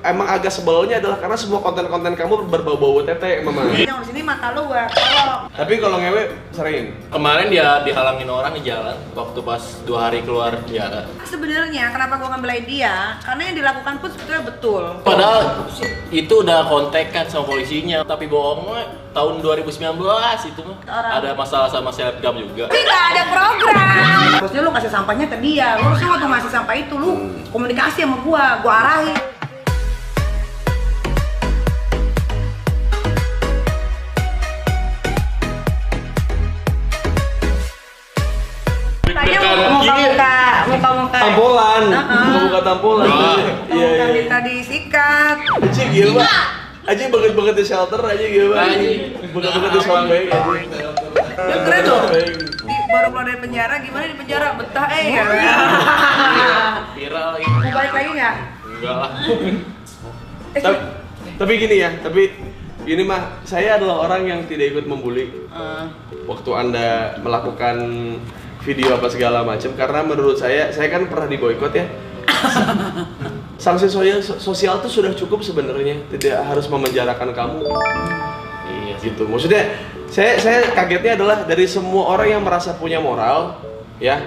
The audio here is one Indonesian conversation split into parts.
emang agak sebelnya adalah karena semua konten-konten kamu berbau-bau tete, Mama. Yang di sini mata lu gua kolok. Tapi kalau ngewe sering. Kemarin dia dihalangin orang di jalan waktu pas 2 hari keluar penjara. Sebenarnya kenapa gua ngebelain dia? Karena yang dilakukan pun sebetulnya betul. Padahal itu udah kontekan sama polisinya, tapi bohong mah tahun 2019 itu mah ada masalah sama selebgram juga. Tapi nggak ada program. Harusnya lu kasih sampahnya ke dia. Lu harusnya waktu ngasih sampah itu lu komunikasi sama gua arahin. Muka-muka Tampolan. Muka tampolan. Muka minta disikat. Aji gila. Aji banget di shelter aja gitu. Banget di sombeng aja. Ya keren loh. Baru keluar dari penjara, gimana di penjara? Betah ya. Viral lagi. Mau balik lagi nggak? Enggak lah. Tapi gini ya, ini mah saya adalah orang yang tidak ikut membuli. Waktu Anda melakukan video apa segala macam, karena menurut saya kan pernah diboikot ya. Sanksi sosial itu sudah cukup sebenarnya, tidak harus memenjarakan kamu. Iya Gitu. Maksudnya saya kagetnya adalah dari semua orang yang merasa punya moral, ya,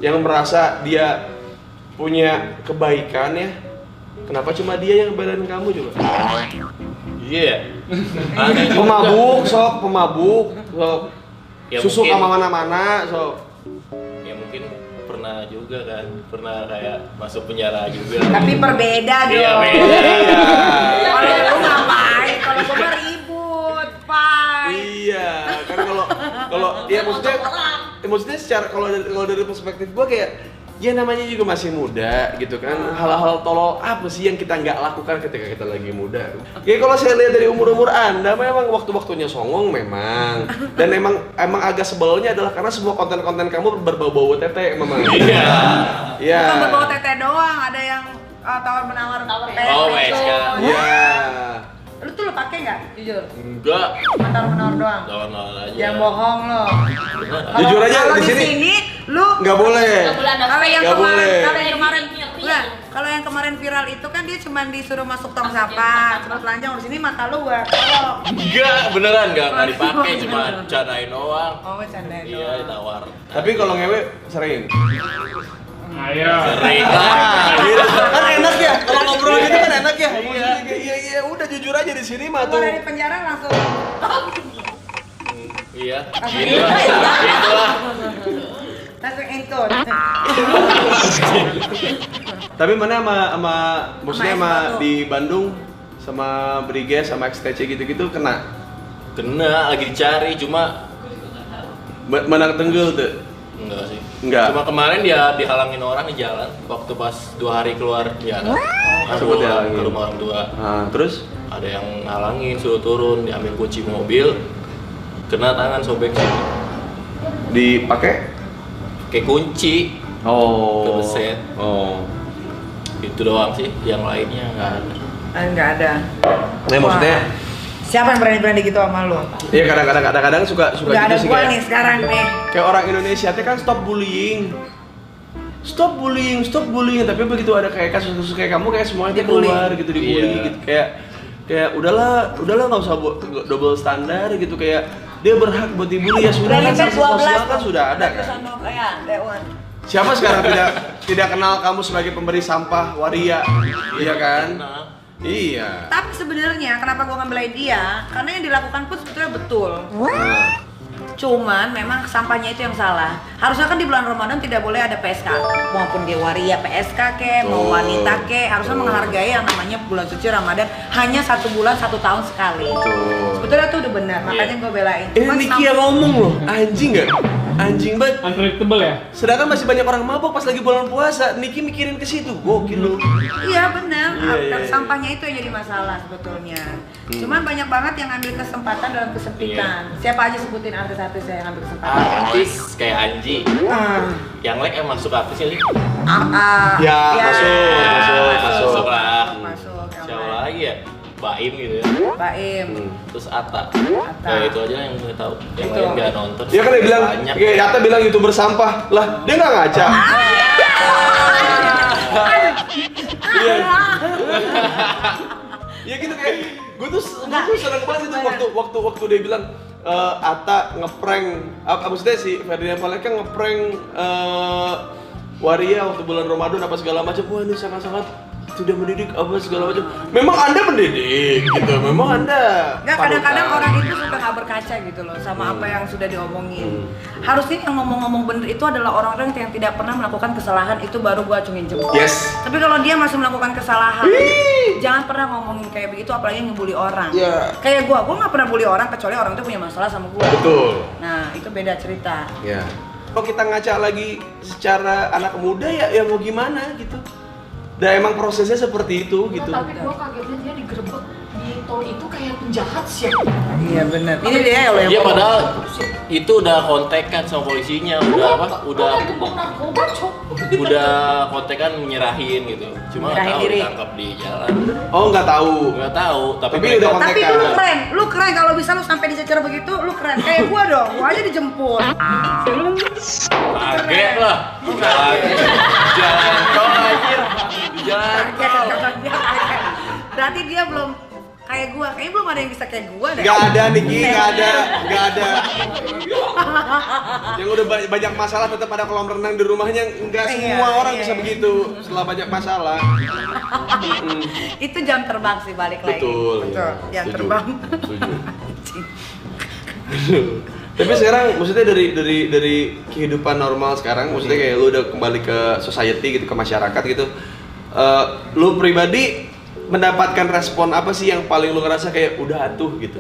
yang merasa dia punya kebaikan ya. Kenapa cuma dia yang belain kamu juga? Iya. Pemabuk, sok. Ya, Susuk mungkin. sama mana-mana, sok. Ya mungkin pernah juga kan, pernah kayak masuk penjara juga. Tapi berbeda dong. Iya, beda. Kalau lu ngapain? Kalau gua mah ribut, Pak. Iya, kan kalau ya maksudnya secara kalau dari perspektif gua kayak ya namanya juga masih muda gitu kan, hal-hal tolol apa sih yang kita nggak lakukan ketika kita lagi muda. Ya kalau saya lihat dari umur Anda memang waktu-waktunya songong memang, dan emang agak sebelnya adalah karena semua konten-konten kamu berbau-bau tete memang. Iya. Iya. Bukan berbau tete doang, ada yang tawar-menawar tete. Oh, WSK. Iya. Lu tuh lu pakai nggak? Jujur. Enggak. Tawar-menawar doang. Lawan aja. Jangan bohong lo. Jujur aja kalau di sini lu nggak boleh. kalau yang Nggak boleh. kalau yang kemarin viral itu kan dia cuma disuruh masuk tong sampah, terus telanjang di sini mata lu gua kolok. Enggak, beneran enggak dipakai, cuma canain doang. Oh, bercanda itu. Iya, ditawar. Tapi kalau ngewe sering. Ayo. Sering lah. Kan enak ya, kalau ngobrol gitu kan enak ya. Iya, udah jujur aja di sini mah tuh. Keluar dari penjara langsung. Iya. Langsung Gitu lah. Gitu lah. Langsung entot. Tapi mana sama maksudnya Sama sama S1. di Bandung sama Briges sama XTC gitu-gitu kena. Kena lagi dicari, cuma Mana tenggel tuh? enggak sih. Enggak. Cuma kemarin dia dihalangin orang di jalan waktu pas 2 hari keluar penjara. Sebut dihalangin. Ke rumah orang tua. Nah, terus Ada yang ngalangin, suruh turun, diambil kunci mobil, kena tangan sobek sih. dipakai? Kayak kunci, Oh. kebeset. Oh. Itu doang sih, yang lainnya nggak ada. Enggak ada. Nah, maksudnya Siapa yang berani-berani gitu sama lu? ya kadang-kadang suka Udah ada gitu sih gua kayak, nih sekarang nih. kayak orang Indonesia teh kan stop bullying. Stop bullying, tapi begitu ada kayak kasus-kasus kayak kamu kayak semuanya tuh Dibully. keluar gitu dibully Iya. gitu kayak udahlah nggak usah double standar gitu, kayak dia berhak buat dibully ya sudah kan, sanksi sosial kan sudah ada kan. Siapa sekarang tidak kenal kamu sebagai pemberi sampah waria, iya kan? Nah, Iya. Tapi sebenarnya kenapa gua ngebelain dia? Karena yang dilakukan pun sebetulnya betul. Nah, Cuman memang sampahnya itu yang salah. Harusnya kan di bulan Ramadan tidak boleh ada PSK. Maupun dia waria PSK ke, mau wanita ke, harusnya menghargai yang namanya bulan suci Ramadan hanya 1 bulan 1 tahun sekali. Betul. Sebetulnya itu udah benar, makanya gue belain. Ini Cuman Niki yang ngomong loh, anjing nggak? Anjing banget. Unpredictable ya? Sedangkan masih banyak orang mabok pas lagi bulan puasa, Niki mikirin ke situ, gokil loh. Iya benar, Iya. sampahnya itu yang jadi masalah sebetulnya. Cuman banyak banget yang ambil kesempatan dalam kesempitan. Siapa aja sebutin artis-artis yang ambil kesempatan? artis kayak Anji. Ah, Yang like emang suka artis ya, Li? Ya, masuk. lah. Masuk. Yang Siapa lain. lagi ya? Baim gitu ya. Baim. Terus Atta. Atta. Ya itu aja yang gue tahu. Yang Itu. lain nggak nonton. Dia kan dia bilang, Banyak. kayak Yata bilang YouTuber sampah. Lah, dia nggak ngaca. Iya. Ya gitu kayak gue tuh seneng banget itu waktu dia bilang Atta ngeprank maksudnya si Ferdinand Paleka ngeprank Waria waktu bulan Ramadan apa segala macam. Wah ini sangat-sangat sudah mendidik apa segala macam. Memang Anda mendidik gitu. Memang Anda. Enggak, kadang-kadang orang itu suka nggak berkaca gitu loh sama apa yang sudah diomongin. Harusnya yang ngomong-ngomong bener itu adalah orang-orang yang tidak pernah melakukan kesalahan, itu baru gua acungin jempol. Yes. Tapi kalau dia masih melakukan kesalahan, jangan pernah ngomongin kayak begitu, apalagi ngebully orang. Iya. Kayak gua nggak pernah bully orang kecuali orang itu punya masalah sama gua. Betul. Nah, itu beda cerita. Ya. Kalau kita ngaca lagi secara anak muda ya mau gimana gitu. Dan emang prosesnya seperti itu gitu. Tapi gua kagetnya dia digerebek di tol itu kayak penjahat sih. Iya benar. Ini dia loh yang Iya padahal itu udah kontekan sama polisinya, udah gebok narkoba, Cok. udah kontekan menyerahin gitu. Cuma nggak tahu diri. ditangkap di jalan. Oh nggak tahu. Nggak tahu, tapi Tapi udah Tapi kontekan. lu keren kalau bisa lu sampai dicecer begitu, lu keren. Kayak gua dong, gua aja dijemput. kaget lah. Kaget. Jalan tol anjir. Di jalan tol. Berarti dia belum kayak gua, kayaknya belum ada yang bisa kayak gua deh. Gak ada Niki, gak ada. Yang udah banyak masalah tetap ada kolam renang di rumahnya. Enggak semua orang bisa begitu setelah banyak masalah. Itu jam terbang sih balik lagi. Betul. Jam Setuju. terbang. Setuju. Tapi sekarang maksudnya dari kehidupan normal sekarang, maksudnya kayak lu udah kembali ke society gitu, ke masyarakat gitu. Lu pribadi mendapatkan respon apa sih yang paling lu ngerasa kayak udah atuh gitu?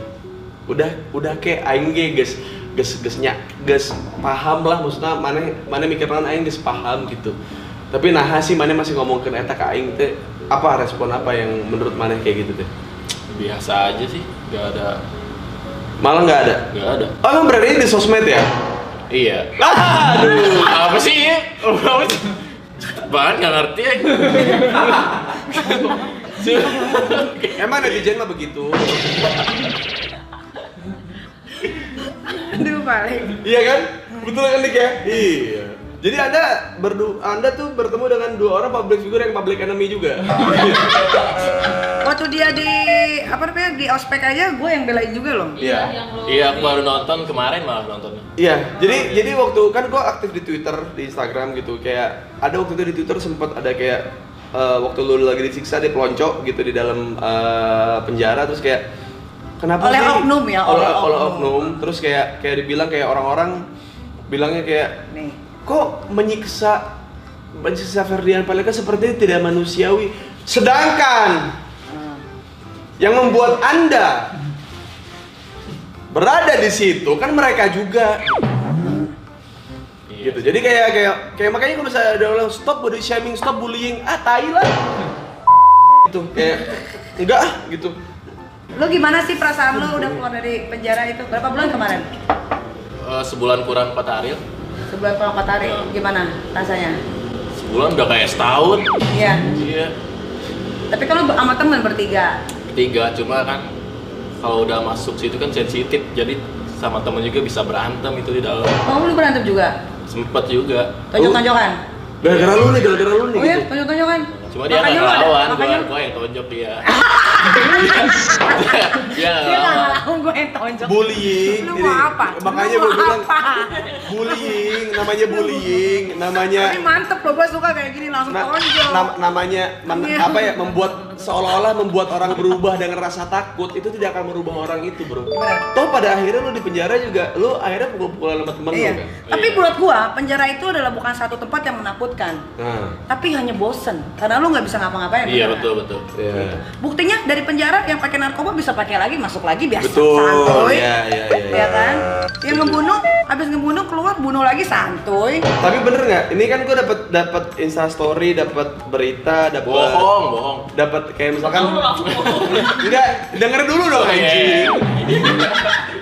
Udah kayak aing ge geus paham lah, maksudnya mana mikiran aing geus paham gitu. Tapi nah sih mana masih ngomongkeun eta ka aing teh, apa respon apa yang menurut mana kayak gitu teh? Biasa aja sih, nggak ada. Malah nggak ada. Nggak ada. Oh emang berarti di sosmed ya? Iya. Aduh. Apa sih? Apa sih? Banget nggak ngerti ya. Emang netizen mah begitu. Aduh paling. Iya kan? Betul kan Dik ya? Iya. Jadi Anda tuh bertemu dengan dua orang public figure yang public enemy juga. Waktu dia di ospek aja gue yang belain juga loh. Iya. Iya, aku baru nonton kemarin malah nontonnya. Iya. Jadi waktu kan gua aktif di Twitter, di Instagram gitu. Kayak ada waktu itu di Twitter sempat ada kayak waktu lu lagi disiksa di pelonco gitu di dalam penjara, terus kayak kenapa Oleh sih oknum ya, oleh oleh oknum. Terus kayak dibilang kayak orang-orang bilangnya kayak Nih. kok menyiksa Ferdinand Paleka seperti tidak manusiawi, sedangkan yang membuat Anda berada di situ kan mereka juga. Iya. Gitu. Jadi kayak makanya kalau misalnya ada orang stop body shaming, stop bullying, tai lah. Gitu. Kayak enggak gitu. Lu gimana sih perasaan lu udah keluar dari penjara itu? Berapa bulan kemarin? Sebulan kurang 4 hari. Sebulan kurang 4 hari. Ya. Gimana rasanya? Sebulan udah kayak setahun. Iya. Iya. Tapi kan lu sama temen bertiga. 3, cuma kan kalau udah masuk situ kan sensitif, jadi sama temen juga bisa berantem itu di dalam. Oh, lu berantem juga? Sempet juga. Tonjok-tonjokan? Gara-gara lu nih Oh iya, gitu. tonjok-tonjokan? Cuma dia nggak ngelawan, gua yang tonjok dia. Dia nggak Dia nggak ngelawan. ngelawan, gue yang tonjok. Bullying. Lu Jadi, mau apa? Makanya Lu gue mau bilang apa? bullying, Tapi mantep loh, gue suka kayak gini langsung tonjok. namanya membuat seolah-olah membuat orang berubah dengan rasa takut itu tidak akan merubah orang itu, bro. Gimana? Toh pada akhirnya lu di penjara juga, lu akhirnya pukul-pukulan sama temen lu Iya. kan. Tapi Iya. buat gua, penjara itu adalah bukan satu tempat yang menakutkan. Nah, Tapi hanya bosen, karena lu nggak bisa ngapa-ngapain. Iya beneran. betul. iya. Buktinya dari penjara yang pakai narkoba bisa pakai lagi, masuk lagi biasa Betul. santuy. Iya. Ya kan? Yang ngebunuh, habis ngebunuh keluar bunuh lagi santuy. Tapi bener nggak? Ini kan gue dapat Insta Story, dapat berita, dapat Bohong. dapat kayak misalkan Kamu langsung enggak denger dulu dong Oh, iya. anjing.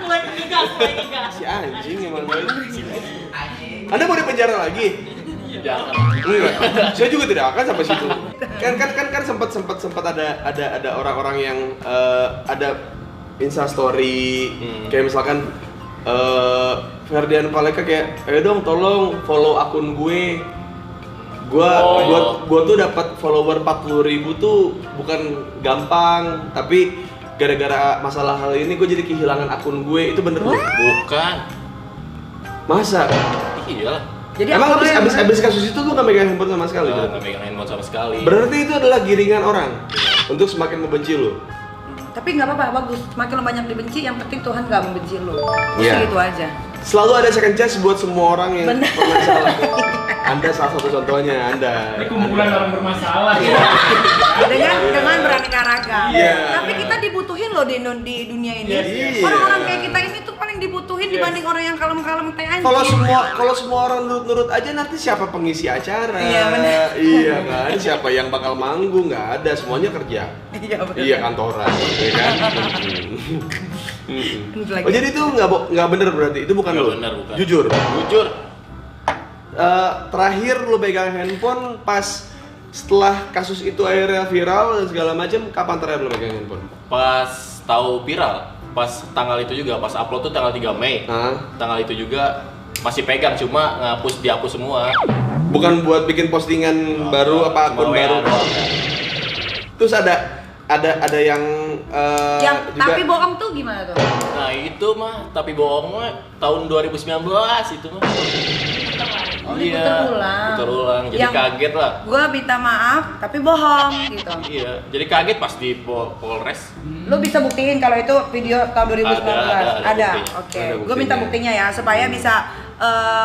mulai ngegas. Si anjing emang. Anda mau di penjara lagi? Jangan. Enggak. Saya juga tidak akan sampai situ. Kan sempat ada orang-orang yang ada Insta Story kayak misalkan Ferdinand Paleka kayak, ayo dong tolong follow akun gue Gua tuh dapat follower 40.000 tuh bukan gampang, tapi gara-gara masalah hal ini gue jadi kehilangan akun gue. Itu bener loh? Bukan. Masa? Iya. Jadi emang abis kasus itu lu gak megang handphone sama sekali? Nggak megang handphone sama sekali. Berarti itu adalah giringan orang untuk semakin membenci lu. Tapi nggak apa-apa, bagus. Semakin lo banyak dibenci, yang penting Tuhan nggak membenci lo. Iya. Gitu aja. Selalu ada second chance buat semua orang yang Bener. pernah salah. Anda salah satu contohnya, Anda. Ini kumpulan orang bermasalah ya. dengan beraneka ragam. Iya. Tapi kita dibutuhin loh di dunia ini. Iya. Orang-orang kayak kita ini tuh paling dibutuhin dibanding orang yang kalem-kalem teh anjing. Kalau semua orang nurut-nurut aja, nanti siapa pengisi acara? Iya, bener. Iya kan, siapa yang bakal manggung? Nggak ada, semuanya kerja. Iya, bener. Iya, kantoran, ya kan? Lagi. Oh jadi itu nggak bener berarti? Itu bukan Nggak lo? bener, bukan. Jujur? Jujur. Terakhir lo pegang handphone pas setelah kasus itu akhirnya viral dan segala macam, kapan terakhir lo pegang handphone? Pas tahu viral, pas tanggal itu juga, pas upload tuh tanggal 3 Mei. Hah? Tanggal itu juga masih pegang, cuma dihapus semua. Bukan buat bikin postingan baru apa Cuma akun WA baru? doang, ya. Terus ada yang Yang juga, tapi bohong tuh gimana tuh? Nah itu mah, tapi bohong mah tahun 2019 itu mah. Oh, Iya, diputer ulang. puter ulang. Jadi Yang- kaget lah. Gua minta maaf tapi bohong gitu. Iya, jadi kaget pas di Polres. Lo bisa buktiin kalau itu video tahun 2019? Ada buktinya. Oke. Ada Gue minta buktinya. buktinya ya supaya bisa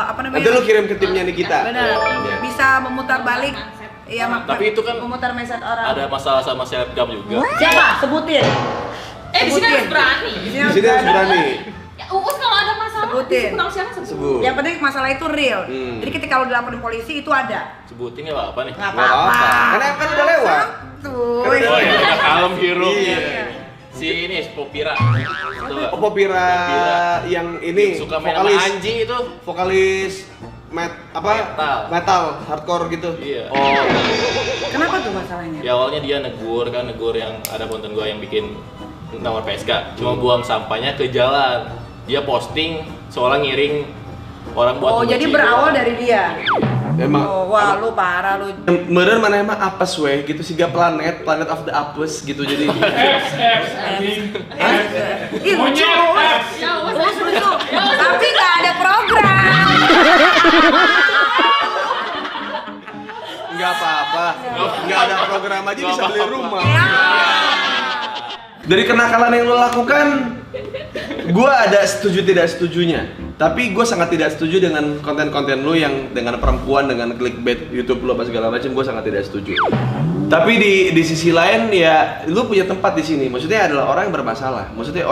apa namanya? nanti lu kirim ke timnya Nikita. Benar. Iya. Bisa memutar balik. Iya, Tapi itu kan memutar mindset orang. Ada masalah sama selebgram juga. Siapa? Sebutin. Di sini harus berani. Di Di sini harus berani. Ya, Uus kalau ada masalah, Sebutin. kurang siapa sebut. Sebut. Yang penting masalah itu real. Hmm. Jadi ketika lo dilaporin polisi itu ada. Sebutin nggak apa-apa nih. Nggak Nggak apa-apa. apa-apa. Karena kan udah lewat. Tuh. Kan udah Oh ya, udah kalem hirupnya. Iya. Si ini Popira. Itu nggak? Popira yang ini Suka main sama vokalis anjing itu. vokalis metal hardcore gitu. Iya. Oh. Kenapa tuh masalahnya? Ya awalnya dia negur yang ada konten gua yang bikin nomor PSK. Cuma buang sampahnya ke jalan. Dia posting seolah ngiring orang buat Oh, jadi ngebenci berawal gua. dari dia. Emang Oh, wah, lu parah lu. Meren mana emang apes weh gitu sih planet of the apes gitu jadi. F anjing. Ih, lucu. Monyet, Ya, Uus. Terus lucu. Tapi nggak ada program. Nggak apa-apa. Nggak ada program aja bisa beli rumah. Ya. Dari kenakalan yang lo lakukan, gue ada setuju tidak setujunya. Tapi gue sangat tidak setuju dengan konten-konten lo yang dengan perempuan, dengan clickbait YouTube lo apa segala macam. Gue sangat tidak setuju. Tapi di sisi lain ya, lo punya tempat di sini. Maksudnya adalah orang yang bermasalah. Maksudnya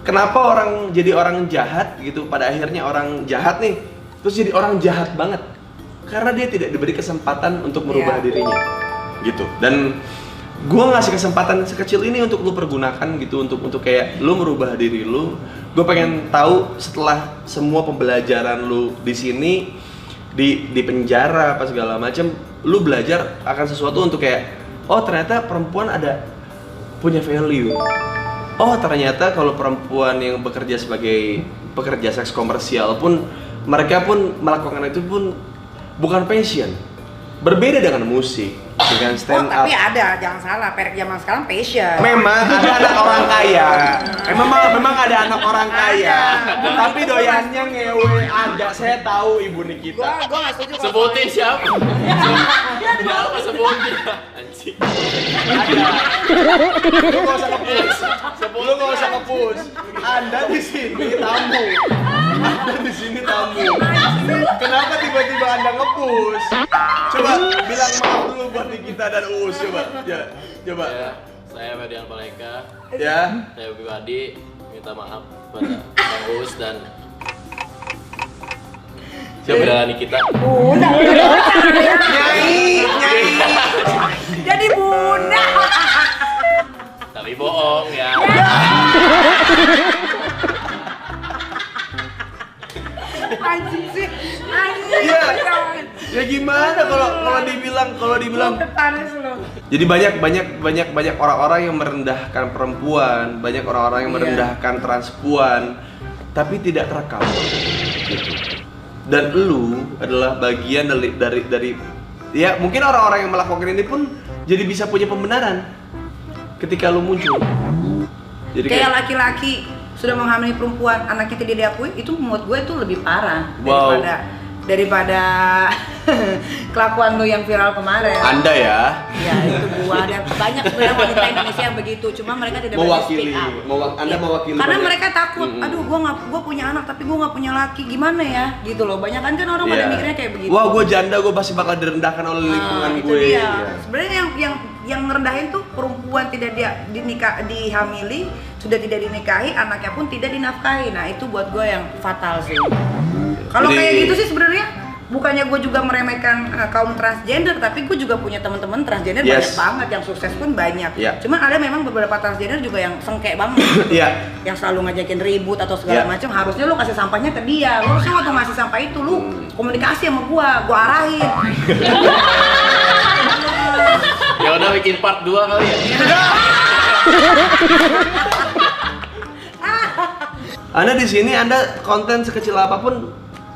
kenapa orang jadi orang jahat gitu? Pada akhirnya orang jahat nih, terus jadi orang jahat banget. Karena dia tidak diberi kesempatan untuk merubah Iya. dirinya, gitu. Dan gue ngasih kesempatan sekecil ini untuk lu pergunakan gitu untuk kayak lu merubah diri lu. Gue pengen tahu setelah semua pembelajaran lu di sini di penjara apa segala macam, lu belajar akan sesuatu untuk kayak oh ternyata perempuan ada punya value. Oh ternyata kalau perempuan yang bekerja sebagai pekerja seks komersial pun mereka pun melakukan itu pun bukan passion. Berbeda dengan musik, dengan Oh, stand up. tapi ada, jangan salah, perek zaman sekarang passion. Memang ada anak orang kaya. Memang ada anak orang kaya. Ada. Tapi doyannya ngewe ada. Saya tahu Ibu Nikita. Gua nggak setuju. kalau Sebutin soal siapa? Siapa sebutin? Anjing. Lu nggak usah nge-push. Lu nggak usah nge-push. Anda di sini tamu. Anda di sini tamu. Kenapa tiba-tiba Anda nge-push? Coba bilang maaf dulu buat Nikita dan Uus coba. Ya, coba. Ya, saya Ferdian Paleka. Ya. Saya pribadi minta maaf pada Bang Uus dan siapa Nikita. Bunda. Nyai. Jadi bunda. Tapi bohong ya. Anjing sih. Anjing. Iya. Ya gimana kalau dibilang Panas lu. jadi banyak orang-orang yang merendahkan perempuan, banyak orang-orang yang Iya. merendahkan transpuan, tapi tidak terekam. Gitu. Dan lu adalah bagian dari ya mungkin orang-orang yang melakukan ini pun jadi bisa punya pembenaran ketika lu muncul. Jadi kayak laki-laki sudah menghamili perempuan, anaknya tidak diakui, itu menurut gue itu lebih parah Wow. daripada kelakuan lu yang viral kemarin. Anda ya Ya itu gua, ada banyak sebenarnya wanita Indonesia yang begitu, cuma mereka tidak berani mewakili, speak up. Anda Ya. mewakili Karena banyak. mereka takut, aduh gua punya anak tapi gua nggak punya laki, gimana ya gitu loh. Banyak kan orang pada Iya. mikirnya kayak begitu. Wah, gue janda, gue pasti bakal direndahkan oleh lingkungan itu gue. dia. Iya. Sebenarnya yang ngerendahin tuh perempuan tidak dihamili, sudah tidak dinikahi, anaknya pun tidak dinafkahi. Nah itu buat gue yang fatal sih. Kalau Jadi- kayak gitu sih sebenarnya bukannya gue juga meremehkan kaum transgender, tapi gue juga punya teman-teman transgender Yes. banyak banget, yang sukses pun banyak. Iya. Cuman ada memang beberapa transgender juga yang sengke banget. Iya. Yang selalu ngajakin ribut atau segala Iya. macam. Harusnya lu kasih sampahnya ke dia. Lu harusnya waktu ngasih sampah itu lu komunikasi sama gua arahin. Ya udah bikin part 2 kali ya. Anda di sini, Anda konten sekecil apapun,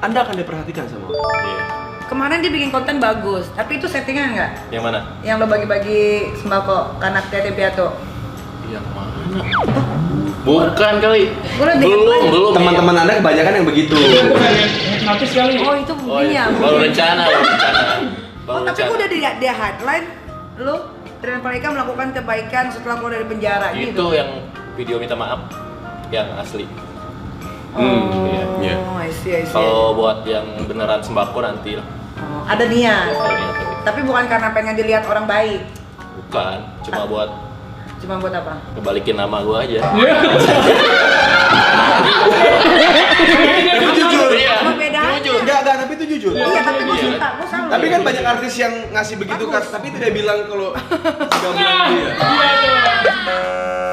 Anda akan diperhatikan sama orang. Iya. Kemarin dia bikin konten bagus, tapi itu settingan nggak? Yang mana? Yang lo bagi-bagi sembako ke anak yatim piatu. Yang mana? Bukan kali. Gua liat di headline. Belum. Teman-teman Anda kebanyakan yang begitu. Hipnotis kali. Oh itu Oh, begini ya. iya. Baru rencana. Oh tapi gua udah dilihat dia headline, lo Rian Paleka melakukan kebaikan setelah keluar dari penjara Itu gitu. yang video minta maaf yang asli. Oh, iya. I see. Kalau buat yang beneran sembako nanti lah. Oh, ada niat. Kalau ini nanti. Tapi bukan karena pengen dilihat orang baik. Bukan, cuma buat Cuma buat apa? ngebalikin nama gua aja. Itu jujur. Iya. Apa bedanya? Enggak, tapi itu jujur. Iya, tapi gua Iya. suka, gua selalu. Tapi kan banyak artis yang ngasih begitu kan, tapi tidak bilang kalau nggak bilang dia.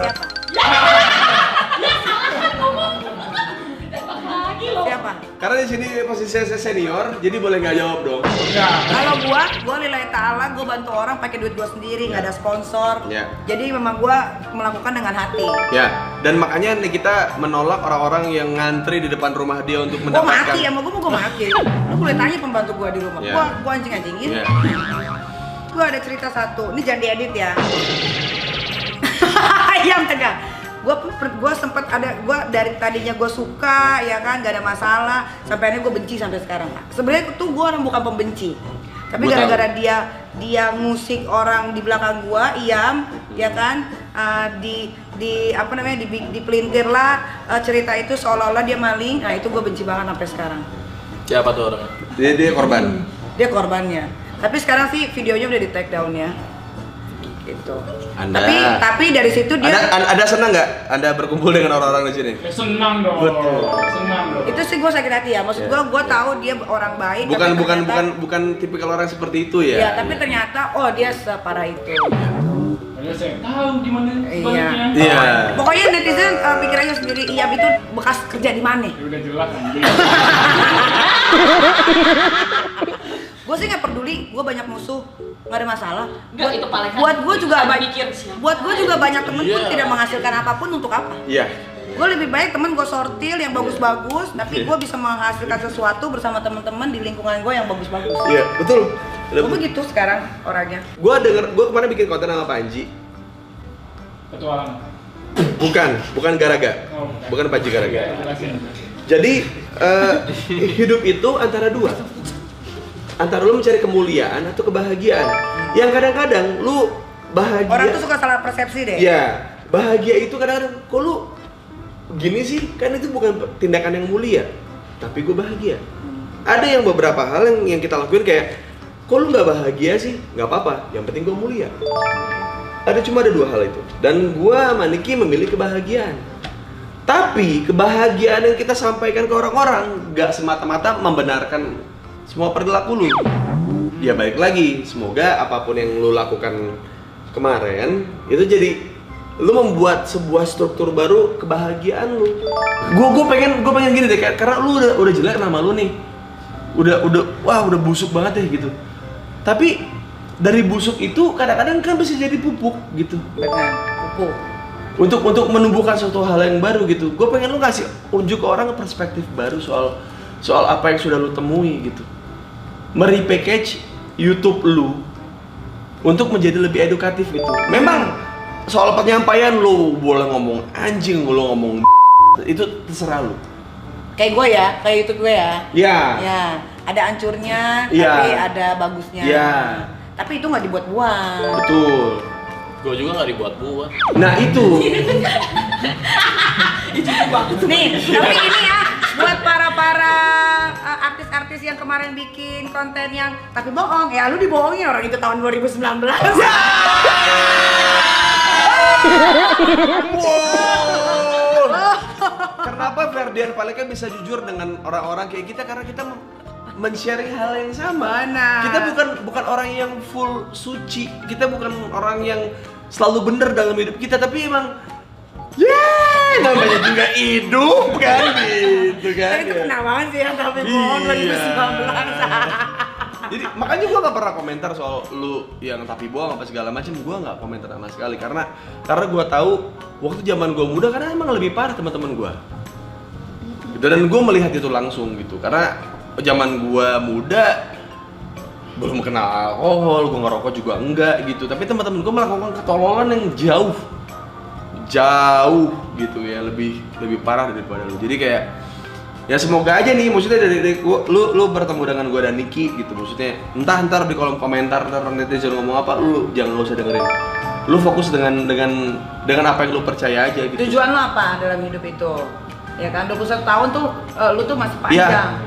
Siapa? Siapa? Karena di sini posisi saya senior, jadi boleh nggak jawab dong. Kalau gua lillahi ta'ala, gua bantu orang pakai duit gua sendiri, nggak ada sponsor. Ya. Jadi memang gua melakukan dengan hati. Ya, dan makanya nih kita menolak orang-orang yang ngantri di depan rumah dia untuk Gua mendapatkan. mati, sama gua mati. Lu boleh tanya pembantu gua di rumah. Ya. Gua anjing-anjingin. Ya. Gua ada cerita satu. Ini jangan diedit ya. Ayam tegang. Gua sempet ada, gua dari tadinya gua suka ya kan, gak ada masalah, sampai akhirnya gua benci sampai sekarang. Sebenarnya tuh gua orang bukan pembenci, tapi Gua gara-gara dia ngusik orang di belakang gua, Iam, ya kan, di apa namanya, dipelintir lah cerita itu seolah-olah dia maling. Nah itu gua benci banget sampai sekarang. Siapa tuh orangnya? Dia korban. Dia korbannya. Tapi sekarang sih videonya udah di take down ya. Gitu. Anda. Tapi dari situ dia Ada senang nggak Anda berkumpul dengan orang-orang di sini? Ya, senang dong. Betul. Senang dong. itu sih gue sakit hati ya. Maksud gue tahu dia orang baik. tapi Bukan tipikal orang seperti itu ya. Ya, tapi ternyata dia separah itu. Padahal saya tahu di mana sebaliknya. Iya. Pokoknya netizen pikir aja sendiri, Iyam itu bekas kerja di mana? Ya udah jelas anjing. Gue sih nggak peduli, gue banyak musuh, nggak ada masalah. Enggak, itu paling kan Buat gue juga mikir siapa. buat gue juga banyak temen pun Iya. tidak menghasilkan apapun untuk apa. Iya. Gue lebih baik temen gue sortil yang bagus-bagus, tapi gue bisa menghasilkan sesuatu bersama teman-teman di lingkungan gue yang bagus-bagus. Iya, betul. Gue begitu sekarang orangnya. Gue kemarin bikin konten sama Panji. Petualang. Bukan Garaga. Oh, Bukan Panji Garaga. Jelasin. Jadi hidup itu antara dua. Antara lu mencari kemuliaan atau kebahagiaan. Yang kadang-kadang lu bahagia. Orang tuh suka salah persepsi deh. Iya, bahagia itu kadang-kadang kok lu gini sih, kan itu bukan tindakan yang mulia. Tapi gue bahagia. Ada yang beberapa hal yang kita lakuin kayak, kok lu nggak bahagia sih? Nggak apa-apa, yang penting gue mulia. Cuma ada dua hal itu. Dan gue sama Niki memilih kebahagiaan. Tapi kebahagiaan yang kita sampaikan ke orang-orang nggak semata-mata membenarkan semua perilaku lu. Ya baik lagi, semoga apapun yang lu lakukan kemarin itu jadi lu membuat sebuah struktur baru kebahagiaan lu. Gue pengen gini deh, karena lu udah jelek nama lu nih. Udah busuk banget deh gitu. Tapi dari busuk itu kadang-kadang kan bisa jadi pupuk gitu. Benar, pupuk. Untuk menumbuhkan suatu hal yang baru gitu. Gue pengen lu ngasih unjuk ke orang perspektif baru soal apa yang sudah lu temui gitu. Merepackage YouTube lu untuk menjadi lebih edukatif gitu. Memang soal penyampaian lu boleh ngomong anjing, lu ngomong itu terserah lu. Kayak gue ya, kayak YouTube gue ya. Ya. Ya, ada hancurnya, Iya. tapi ada bagusnya. Iya. Tapi itu nggak dibuat-buat. Betul. Gue juga nggak dibuat-buat. Nah itu. Nih, tapi ini ya buat para artis-artis yang kemarin bikin konten yang tapi bohong, ya lu dibohongin orang itu tahun 2019. Wow. Kenapa Ferdian Paleka bisa jujur dengan orang-orang kayak kita? Karena kita men-sharing hal yang sama. Benar. Kita bukan orang yang full suci. Kita bukan orang yang selalu benar dalam hidup kita, tapi emang namanya juga hidup kan gitu kan. Itu pernah banget sih yang tapi bohong 2019. Jadi makanya gua gak pernah komentar soal lu yang tapi bohong apa segala macam. Gua nggak komentar sama sekali karena gua tahu waktu zaman gua muda karena emang lebih parah teman-teman gua. Gitu, dan gua melihat itu langsung gitu karena zaman gua muda belum kenal alkohol, gua ngerokok juga enggak gitu. Tapi teman-teman gua melakukan ketololan yang jauh gitu ya, lebih parah daripada lu. Jadi kayak ya semoga aja nih, maksudnya dari gua, lu bertemu dengan gua dan Niki gitu, maksudnya ntar di kolom komentar ntar netizen ngomong apa, lu jangan usah dengerin. Lu fokus dengan apa yang lu percaya aja gitu. Tujuan lo apa dalam hidup itu? Ya kan 21 tahun tuh lu tuh masih panjang.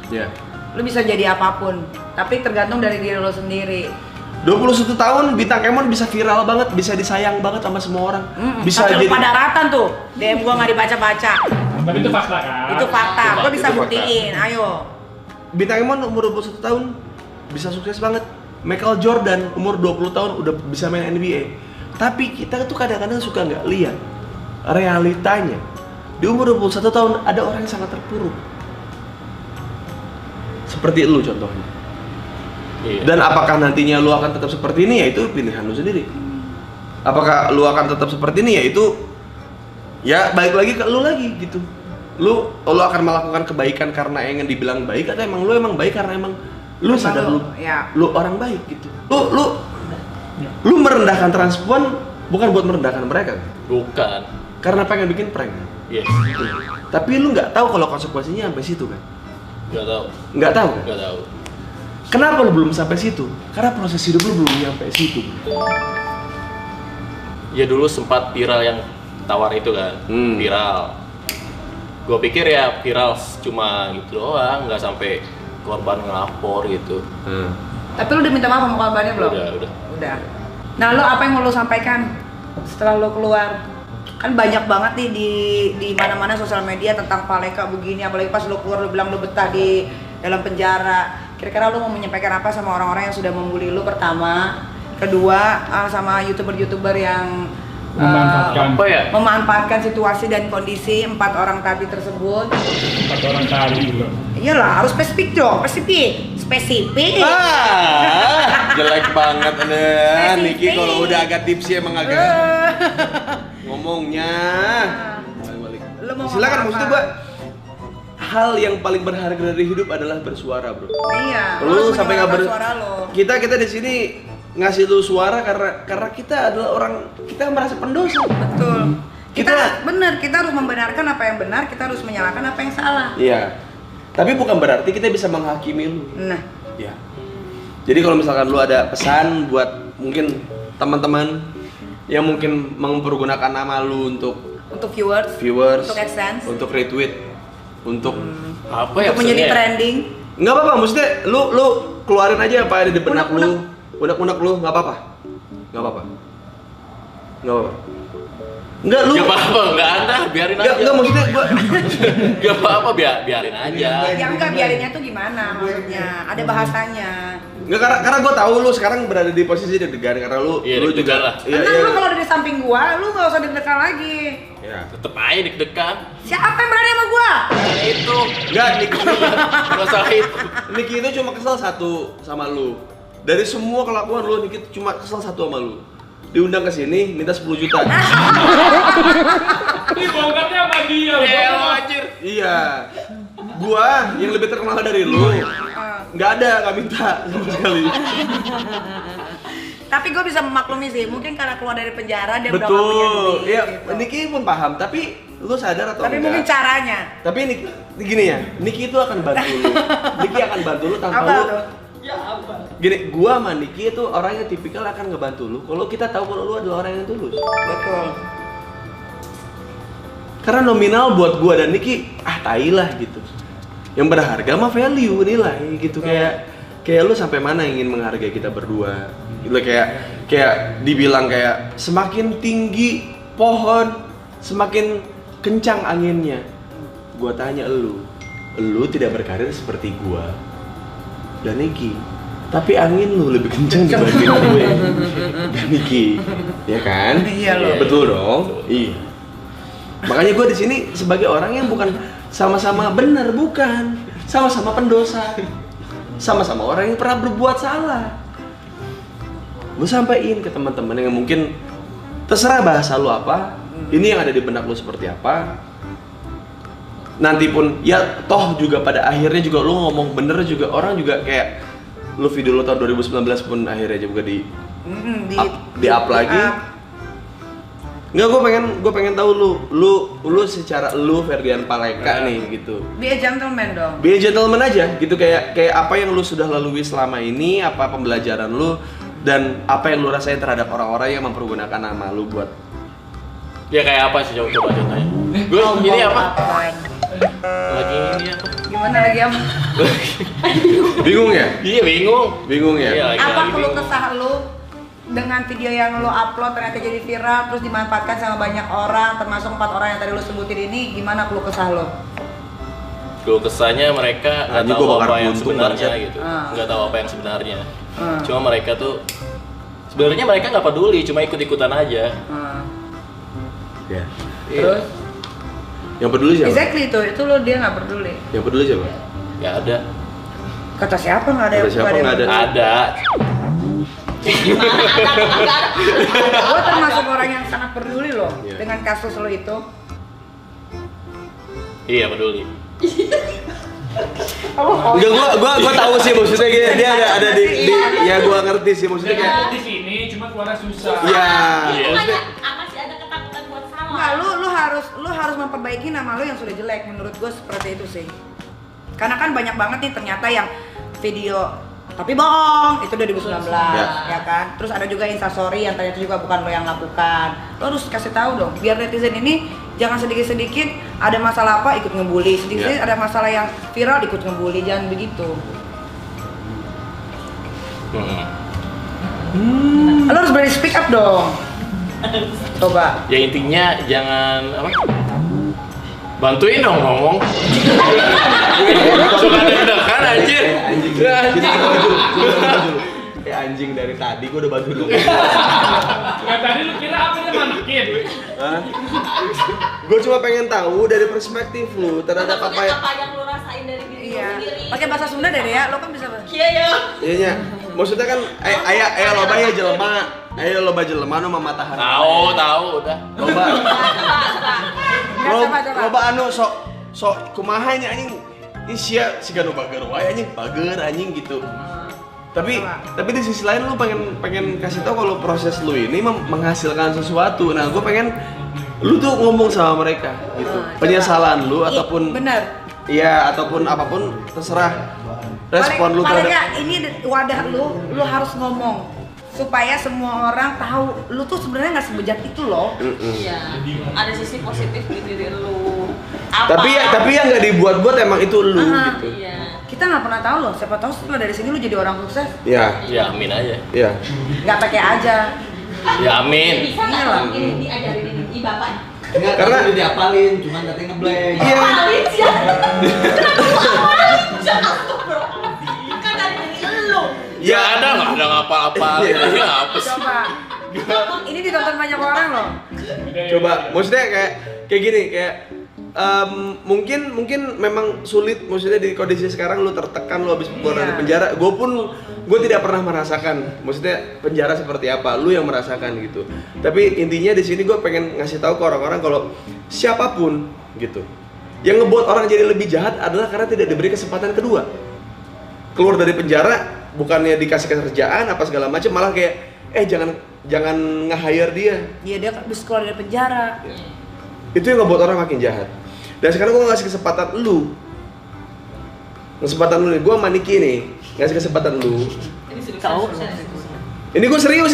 Iya. Lu bisa jadi apapun, tapi tergantung dari diri lo sendiri. 21 tahun bintang Kemon bisa viral banget, bisa disayang banget sama semua orang. Bisa sampai jadi lupa daratan tuh. DM gua nggak dibaca-baca. Tapi itu fakta kan? Itu fakta, gua bisa itu fakta. buktiin. Ayo. Bintang Kemon umur 21 tahun bisa sukses banget. Michael Jordan umur 20 tahun udah bisa main NBA. Tapi kita tuh kadang-kadang suka nggak lihat realitanya. Di umur 21 tahun ada orang yang sangat terpuruk. Seperti lu contohnya. Iya. Dan apakah nantinya lu akan tetap seperti ini, ya itu pilihan lu sendiri. Apakah lu akan tetap seperti ini, ya itu ya balik lagi ke lu lagi gitu. Lu akan melakukan kebaikan karena ingin dibilang baik, atau emang lu baik karena emang lu sadar lu orang baik gitu. Lu merendahkan transpuan bukan buat merendahkan mereka, Bukan. karena pengen bikin prank. Yes. Tapi lu nggak tahu kalau konsekuensinya sampai situ kan? Gak tahu. Nggak tahu kan? Gak tahu. Kenapa lu belum sampai situ? Karena proses hidup lu belum nyampe situ. Ya dulu sempat viral yang tawar itu kan. Viral. Gue pikir ya viral cuma gitu doang, nggak sampai korban ngelapor gitu. Tapi lu udah minta maaf sama korbannya belum? Udah. Nah, lo apa yang mau lo sampaikan setelah lo keluar? Kan banyak banget nih di mana-mana sosial media tentang Paleka begini, apalagi pas lo keluar lo bilang lo betah di dalam penjara. Kira-kira lo mau menyampaikan apa sama orang-orang yang sudah membuli lo pertama? Kedua, sama YouTuber-YouTuber yang memanfaatkan situasi dan kondisi 4 orang tadi tersebut. 4 orang tadi belum. Iyalah, harus spesifik dong, spesifik. Jelek banget Spesifik. Niki kalau udah agak tipsy emang agak ngomongnya. Lo mau Silakan, ngomong maksudnya apa? hal yang paling berharga dari hidup adalah bersuara, bro. Iya, Lu harus sampai nggak menyuarakan suara lo. kita di sini ngasih lu suara karena kita adalah orang, kita merasa pendosa. Betul. Kita Kita- kita harus membenarkan apa yang benar, kita harus menyalahkan apa yang salah. Iya. Tapi bukan berarti kita bisa menghakimi lu. Nah, Ya. Jadi kalau misalkan lu ada pesan buat mungkin teman-teman yang mungkin mempergunakan nama lu untuk untuk viewers, untuk AdSense, untuk retweet, untuk Apa ya untuk menjadi pesannya? trending. nggak apa-apa, maksudnya lu keluarin aja apa ada di benak lu, unek-unek lu, nggak apa-apa, nggak apa-apa, nggak apa-apa, nggak lu, Gak apa-apa, nggak ada, biarin aja. nggak maksudnya gua, Gak apa-apa, biarin aja. Yang enggak biarinnya tuh gimana maksudnya? Ada bahasanya. nggak karena gua tahu lu sekarang berada di posisi deg-degan karena lu Iya, lu deg-degan lah. iya, Tenang, iya. lu kalau ada di samping gua, lu nggak usah deg-degan lagi. Ya. Tetep aja deg-degan. Siapa yang berani sama gua? Itu. Nggak, Niki, Masalah itu. Niki itu cuma kesel satu sama lu. Dari semua kelakuan lu, Niki cuma kesel satu sama lu. Diundang ke sini minta 10 juta. Ini bongkarnya sama dia. Ya anjir. Iya. Gua yang lebih terkenal dari lu. nggak ada, nggak minta sama sekali. Tapi gue bisa memaklumi sih, mungkin karena keluar dari penjara dia udah gak punya Betul, duit. iya. Gitu. Niki pun paham, tapi lu sadar atau Tapi enggak? mungkin caranya. Tapi Niki, gini ya, Niki itu akan bantu lu. Niki akan bantu lu tanpa Apa lu. tuh? Ya apa? Gini, gua sama Niki itu orangnya tipikal akan ngebantu lu kalau kita tahu kalau lu adalah orang yang tulus. Betul. Karena nominal buat gua dan Niki, tai lah gitu. Yang berharga mah value, nilai gitu. Kayak lu sampai mana ingin menghargai kita berdua. Gitu kayak dibilang kayak semakin tinggi pohon, semakin kencang anginnya. Gua tanya lu tidak berkarir seperti gua dan Niki, tapi angin lu lebih kencang dibanding gue dan Niki, ya kan? Iya loh. Betul dong. Iya. Makanya gue di sini sebagai orang yang bukan sama-sama benar, bukan, sama-sama pendosa, sama-sama orang yang pernah berbuat salah. Lu sampaiin ke teman-teman yang mungkin terserah bahasa lu apa, ini yang ada di benak lu seperti apa. Nanti pun ya toh juga pada akhirnya juga lu ngomong bener juga orang juga kayak lu video lu tahun 2019 pun akhirnya juga di up lagi. Nggak, gue pengen tahu lu secara lu Ferdian Paleka nih gitu. Be a gentleman dong. Be a gentleman aja gitu, kayak apa yang lu sudah lalui selama ini, apa pembelajaran lu dan apa yang lu rasain terhadap orang-orang yang mempergunakan nama lu buat. Ya kayak apa sih, coba contohnya. Gue ini apa? Lagi ini apa? Gimana lagi am? Bingung ya? Iya bingung Ya? Iya, Apa lagi perlu bingung. kesah lu dengan video yang lu upload ternyata jadi viral terus dimanfaatkan sama banyak orang termasuk 4 orang yang tadi lu sebutin ini, gimana perlu kesah lu? Keluh kesahnya mereka nggak Anjing, tahu gua bakar apa yang buntung sebenarnya bangsat. gitu, Ah. nggak tahu apa yang sebenarnya. Ah. Cuma mereka tuh sebenarnya mereka nggak peduli, cuma ikut-ikutan aja. Ya. Terus? Yang peduli siapa? Exactly itu lo dia nggak peduli. Yang peduli siapa? Nggak ada. Kata siapa nggak ada? Kata siapa nggak ada? Ada. Gue termasuk orang yang sangat peduli loh Iya. dengan kasus lo itu. Iya peduli. Enggak, gua tahu sih maksudnya dia ada di ya gua ngerti sih maksudnya kayak Di sini cuma keluarnya susah. iya. Iya. Maksudnya Masih ada ketakutan buat salah. Nggak, lu harus memperbaiki nama lu yang sudah jelek, menurut gue seperti itu sih. Karena kan banyak banget nih ternyata yang video tapi bohong, itu 2019 ya kan. Terus ada juga instastory yang ternyata juga bukan lo yang lakukan. Lo harus kasih tahu dong, biar netizen ini jangan sedikit-sedikit ada masalah apa ikut ngebully, sedikit ada masalah yang viral ikut ngebully, jangan begitu. Lo harus berani speak up dong. Coba. Ya intinya jangan apa? Bantuin dong ngomong. Suka deg-degan anjir. Anjing dari tadi gua udah bantu dulu. Nggak, tadi lu kira apa dia manekin? Hah? Gua cuma pengen tahu dari perspektif lu terhadap apa yang apa yang lu rasain dari diri lu Iya. sendiri. Pakai bahasa Sunda deh ya, lo kan bisa bahasa. Iya ya. iya. Maksudnya kan aya loba ya jelema, aya loba jelema nu mamatahana. Tahu udah. Loba. Coba. Loba anu sok kumaha nya anjing. Ini sia siga nu bager wae anjing, bager anjing gitu. Tapi di sisi lain lu pengen kasih tau kalau proses lu ini menghasilkan sesuatu. Nah, gue pengen lu tuh ngomong sama mereka gitu. Penyesalan lu ataupun bener. iya ataupun apapun terserah. Respon lu paling terhadap nggak, ini wadah lu harus ngomong supaya semua orang tahu lu tuh sebenarnya nggak sebejat itu loh. Iya. Ada sisi positif di diri lu. Tapi yang nggak dibuat-buat emang itu lu Aha. gitu. Iya. Kita nggak pernah tahu loh, siapa tahu setelah dari sini lu jadi orang sukses. Iya. Ya amin aja. Iya. Nggak pakai aja. Ya amin. Bisa nggak Iyalah. dong ini diajarin ini bapak? Enggak, Karena- karena udah diapalin, cuman katanya ngeblank. Iya. Apalin sih. Kenapa lu apalin? Jangan astagfirullahaladzim. Kan dari diri lu. Ya ada nggak ada ngapa-apa. Ya apa sih? Coba. Ini ditonton banyak orang loh. Coba, maksudnya kayak gini, kayak mungkin memang sulit, maksudnya di kondisi sekarang lu tertekan, lu habis keluar dari Iya. penjara. Gue tidak pernah merasakan, maksudnya penjara seperti apa, lu yang merasakan gitu. Tapi intinya di sini gue pengen ngasih tahu ke orang-orang kalau siapapun gitu, yang ngebuat orang jadi lebih jahat adalah karena tidak diberi kesempatan kedua. keluar dari penjara bukannya dikasih kerjaan apa segala macam, malah kayak jangan nge-hire dia. Iya, dia habis keluar dari penjara. Itu yang ngebuat orang makin jahat. Dan sekarang gua ngasih kesempatan lu nih, gua sama Niki nih ngasih kesempatan lu. Tahu. Ini gue serius.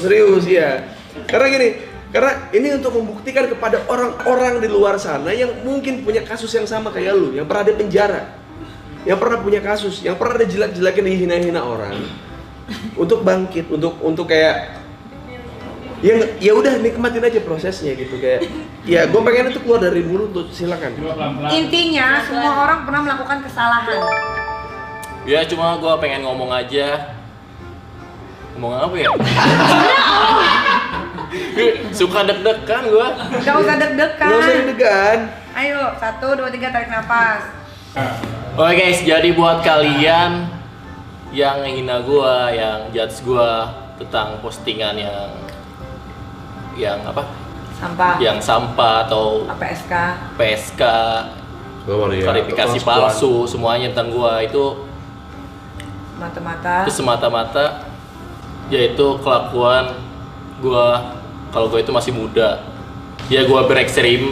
Serius ya. Karena ini untuk membuktikan kepada orang-orang di luar sana yang mungkin punya kasus yang sama kayak lu, yang pernah di penjara, yang pernah punya kasus, yang pernah dijelek-jelekin, dihina-hina orang, untuk bangkit, untuk kayak ya udah nikmatin aja prosesnya gitu, kayak ya gue pengen itu keluar dari mulut tuh, silakan. Intinya semua orang pernah melakukan kesalahan. Ya cuma gue pengen ngomong aja. Ngomong apa ya? Suka deg-degan gue. Gak usah deg-degan. Gak usah deg-degan. Ayo, 1, 2, 3 tarik nafas. Oke guys, jadi buat kalian yang hina gue, yang judge gue tentang postingan yang apa? Sampah. Yang sampah atau PSK, verifikasi palsu, semuanya tentang gue itu semata-mata yaitu kelakuan gua kalau gua itu masih muda. Ya gua bereksperimen.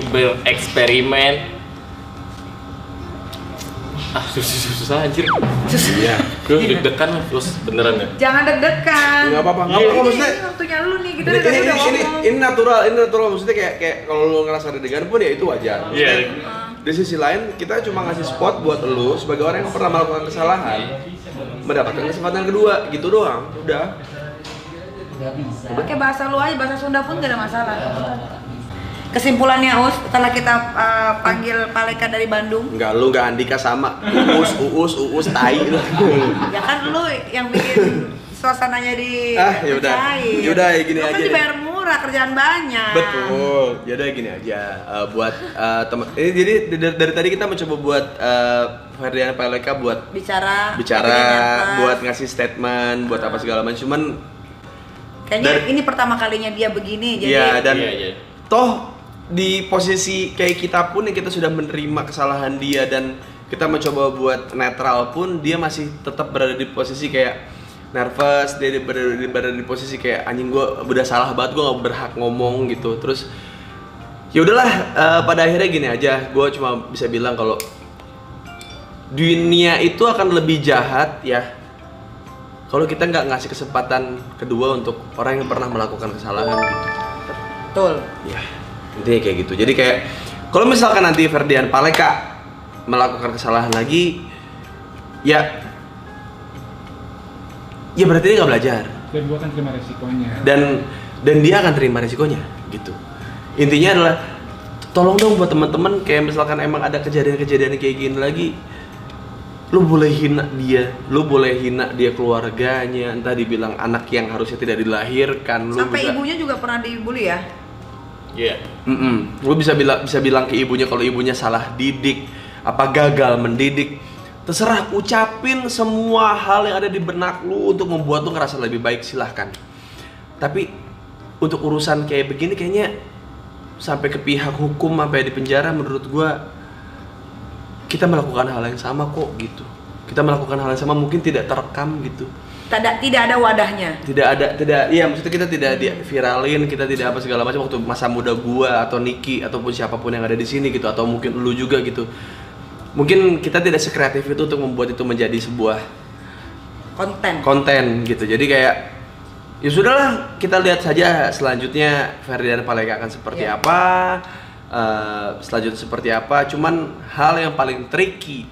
Susah anjir. Iya. Gua deg-degan terus beneran ya. Jangan deg-degan. Enggak apa-apa. Maksudnya waktunya lu nih, kita udah ngomong. Ini natural maksudnya kayak kalau lu ngerasa deg-degan pun ya itu wajar. Iya. Di sisi lain kita cuma ngasih spot buat lu sebagai orang yang pernah melakukan kesalahan mendapatkan kesempatan kedua gitu doang. Udah. Pakai bahasa lu aja, bahasa Sunda pun gak ada masalah. Kesimpulannya Us, setelah kita panggil Paleka dari Bandung. Lu gak Andika sama. Uus, tai lu. Ya kan lu yang bikin suasananya di yaudah gini lu aja. Kan dibayar murah, kerjaan banyak. Betul. Yaudah gini aja. Buat teman. Ini jadi dari tadi kita mencoba buat Ferdian Paleka buat bicara, buat ngasih statement, buat apa segala macam. Cuman kayaknya ini pertama kalinya dia begini, jadi iya, dan toh di posisi kayak kita pun yang kita sudah menerima kesalahan dia dan kita mencoba buat netral pun, dia masih tetap berada di posisi kayak nervous, dia berada di posisi kayak anjing gue udah salah banget, gue gak berhak ngomong gitu. Terus ya udahlah, pada akhirnya gini aja, gue cuma bisa bilang kalau dunia itu akan lebih jahat ya kalau kita nggak ngasih kesempatan kedua untuk orang yang pernah melakukan kesalahan gitu. betul. Ya, intinya kayak gitu. Jadi kayak kalau misalkan nanti Ferdian Paleka melakukan kesalahan lagi, ya berarti dia nggak belajar. Dan gua akan terima resikonya. Dan dia akan terima resikonya gitu. Intinya adalah tolong dong buat teman-teman kayak misalkan emang ada kejadian-kejadian kayak gini lagi, lu boleh hina dia keluarganya, entah dibilang anak yang harusnya tidak dilahirkan, sampai ibunya juga pernah dibully ya. Iya. Lu bisa bilang ke ibunya kalau ibunya salah didik, apa gagal mendidik, terserah, ucapin semua hal yang ada di benak lu untuk membuat lu ngerasa lebih baik, silahkan. Tapi untuk urusan kayak begini kayaknya sampai ke pihak hukum, sampai di penjara, menurut gua kita melakukan hal yang sama kok gitu. Kita melakukan hal yang sama, mungkin tidak terekam gitu. Tidak ada wadahnya. Iya, maksudnya kita tidak viralin, kita tidak apa segala macam waktu masa muda gua atau Niki ataupun siapapun yang ada di sini gitu, atau mungkin lu juga gitu. Mungkin kita tidak sekreatif itu untuk membuat itu menjadi sebuah konten gitu. Jadi kayak ya sudahlah, kita lihat saja selanjutnya Ferdian Paleka akan seperti apa. Selanjutnya seperti apa. Cuman hal yang paling tricky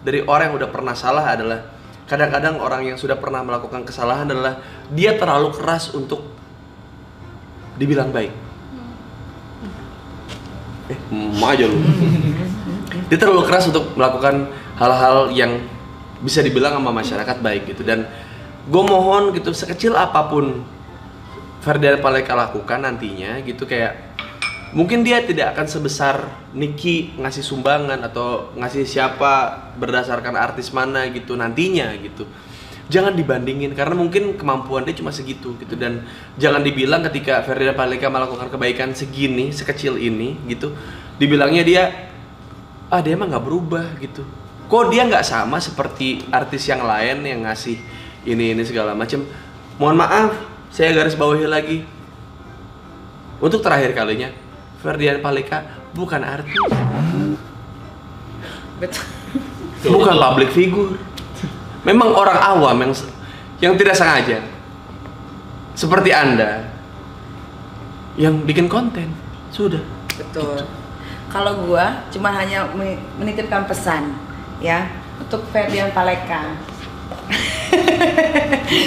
dari orang yang udah pernah salah adalah kadang-kadang orang yang sudah pernah melakukan kesalahan adalah dia terlalu keras untuk dibilang baik. Aja lu. Dia terlalu keras untuk melakukan hal-hal yang bisa dibilang sama masyarakat baik gitu. Dan gue mohon gitu, sekecil apapun Ferdian Paleka lakukan nantinya gitu, kayak mungkin dia tidak akan sebesar Niki ngasih sumbangan atau ngasih siapa berdasarkan artis mana gitu nantinya gitu. Jangan dibandingin karena mungkin kemampuan dia cuma segitu gitu. Dan jangan dibilang ketika Ferdian Paleka melakukan kebaikan segini, sekecil ini gitu, dibilangnya dia emang nggak berubah gitu. kok dia nggak sama seperti artis yang lain yang ngasih ini segala macam. Mohon maaf, saya garis bawahi lagi. Untuk terakhir kalinya, Ferdian Paleka bukan artis. Betul. Bukan public figure. Memang orang awam yang tidak sengaja. Seperti Anda yang bikin konten. Sudah. Betul. Kalau gua cuma hanya menitipkan pesan ya untuk Ferdian Paleka.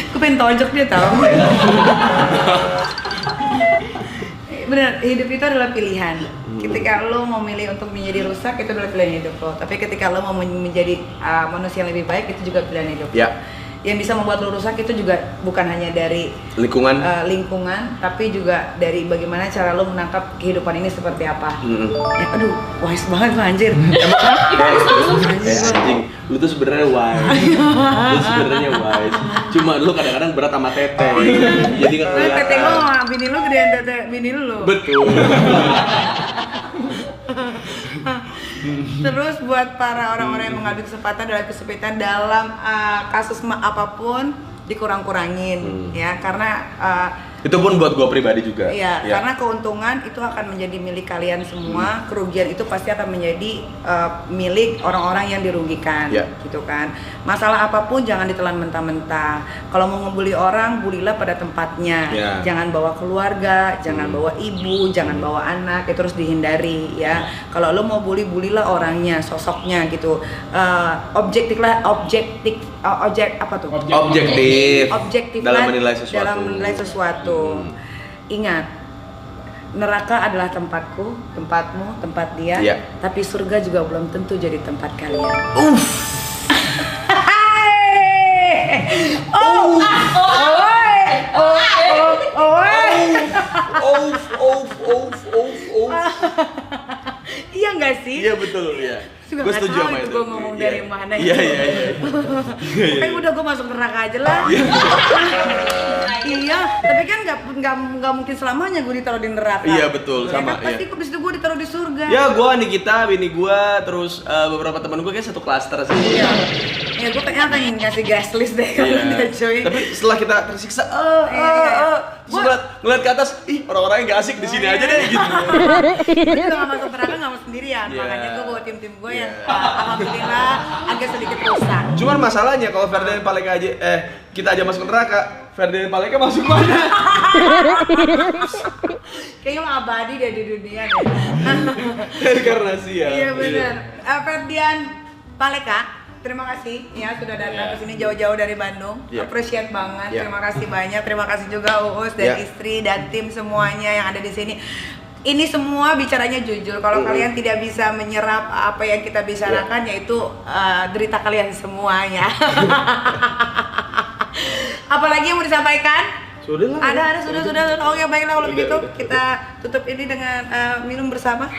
Gue pengen tonjok dia tau. Bener, hidup itu adalah pilihan. Ketika lo mau milih untuk menjadi rusak, itu adalah pilihan hidup lo. Tapi ketika lo mau menjadi manusia yang lebih baik, itu juga pilihan hidup. Ya. Yang bisa membuat lo rusak itu juga bukan hanya dari Lingkungan. lingkungan, tapi juga dari bagaimana cara lo menangkap kehidupan ini seperti apa. Ya, aduh, wise banget lo anjir. Anjing, lu tuh sebenarnya wise. Lu sebenarnya wise. Cuma lu kadang-kadang berat sama tete. Jadi nggak kelihatan. Tete lo sama bini lo gedean tete bini lo. Betul. Terus buat para orang-orang yang mengambil kesempatan dalam kesempitan dalam kasus apapun dikurang-kurangin ya, karena Itu pun buat gua pribadi juga. iya, karena keuntungan itu akan menjadi milik kalian semua, kerugian itu pasti akan menjadi milik orang-orang yang dirugikan, gitu kan. Masalah apapun jangan ditelan mentah-mentah. Kalau mau ngebully orang, bulilah pada tempatnya. Jangan bawa keluarga, jangan bawa ibu, jangan bawa anak, itu harus dihindari ya. Kalau lo mau bully, bulilah orangnya, sosoknya gitu. Objektif dalam menilai sesuatu. Ingat, neraka adalah tempatku, tempatmu, tempat dia. Tapi surga juga belum tentu jadi tempat kalian. Iya nggak sih? Iya betul ya. Gue setuju sama itu. Gue ngomong dari mana? Iya. Udah gue masuk neraka aja lah. Iya, tapi kan nggak mungkin selamanya gue ditaruh di neraka. Iya betul, sama. Kan? Pasti abis itu gue ditaruh di surga. Ya gue, Nikita, bini gue, terus beberapa teman gue kayak satu klaster sih. Iya. Ya gue pengen ngasih guest list deh kalau udah coy. Tapi setelah kita tersiksa, terus ngeliat ke atas, ih orang-orangnya nggak asik di sini aja deh gitu. Gue juga nggak masuk neraka, nggak mau sendirian. Makanya gue bawa tim-tim gue yang alhamdulillah agak sedikit rusak. Cuman masalahnya kalau Ferdian Paleka aja, kita aja masuk neraka, Ferdian Paleka masuk mana? Kayaknya lo abadi deh di dunia deh. Reinkarnasi ya. Iya benar. Ferdian Paleka, terima kasih ya sudah datang ke sini jauh-jauh dari Bandung. Appreciate banget. Terima kasih banyak. Terima kasih juga Uus dan istri dan tim semuanya yang ada di sini. Ini semua bicaranya jujur. Kalau kalian tidak bisa menyerap apa yang kita bicarakan, yaitu derita kalian semuanya. Apalagi yang mau disampaikan? Sudah lah. Ada, sudah. Oke, baiklah kalau begitu kita tutup ini dengan minum bersama.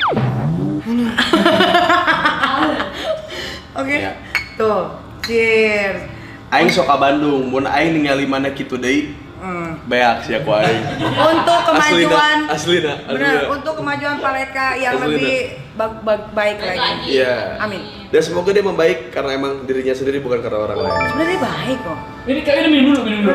Oke. Tuh, cheers. Aing sok ka Bandung, mun aing ningali mana kitu deui. Beak sih aku aing. Untuk kemajuan Aslina. Benar, untuk kemajuan Paleka yang lebih baik lagi. Iya. Amin. Dan semoga dia membaik karena emang dirinya sendiri, bukan karena orang lain. Sebenarnya baik kok. Ini kayaknya minum dulu.